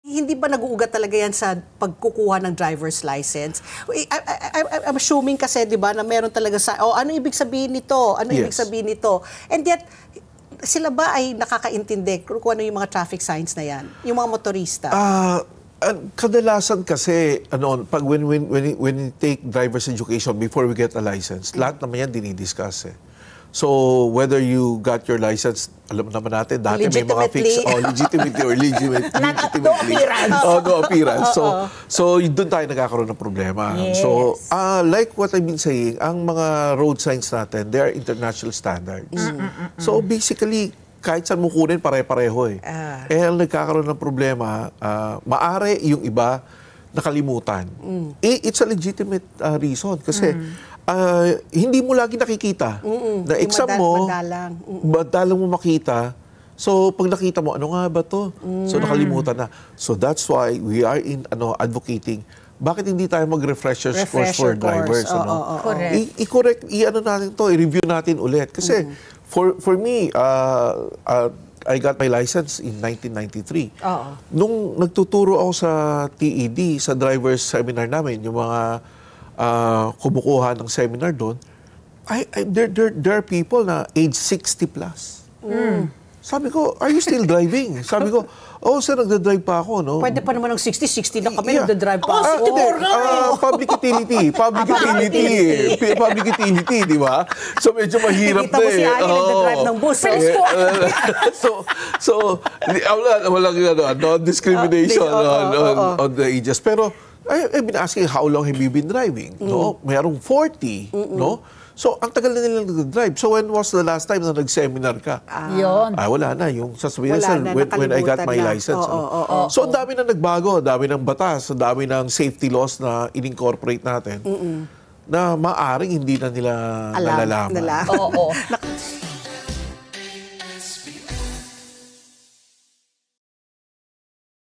Hindi ba nag-uugat talaga yan sa pagkukuha ng driver's license? I'm assuming kasi, di ba, na meron talaga sa, ano ibig sabihin nito? Ano ibig sabihin nito? And yet, sila ba ay nakakaintindi kung ano yung mga traffic signs na yan? Yung mga motorista? Kadalasan kasi, pag when you take driver's education before we get a license, lahat naman yan dinidiscuss eh. So, whether you got your license, alam naman natin, dati may mga fix, legitimately or legitimately. No appearance. So doon tayo nagkakaroon ng problema. Yes. So, like what I've been saying, ang mga road signs natin, they are international standards. So, basically, kahit saan mo kunin, pare-pareho eh. Ang nagkakaroon ng problema, maari yung iba nakalimutan. It's a legitimate reason kasi hindi mo lagi nakikita. Na exam mo, madalang mo makita. So, pag nakita mo, ano nga ba to? So, nakalimutan na. So, that's why we are advocating, bakit hindi tayo mag-refresher course for drivers? Correct. I-correct, natin to, i-review natin ulit. Kasi, for me, I got my license in 1993. Nung nagtuturo ako sa TED, sa driver's seminar namin, yung mga kumukuha ng seminar doon, there are people na age 60 plus. Sabi ko, are you still driving? Sabi ko, sir, nagdadrive pa ako, no? Pwede pa naman ng 60 na kami, nagdadrive pa ako. Public utility, di ba? So, medyo mahirap na eh. Kita mo si Ani, nagdadrive ng bus. Walang non-discrimination on the ages. Pero, I've been asking, how long have you been driving? No? Mayroong 40, no? So, ang tagal na nilang nag-drive. So, when was the last time na nag-seminar ka? Yun. Wala na. Yung sasabihin when I got my license. So, ang dami na nagbago. Ang dami ng batas. Ang dami ng safety laws na in-incorporate natin na maaring hindi na nila nalalaman.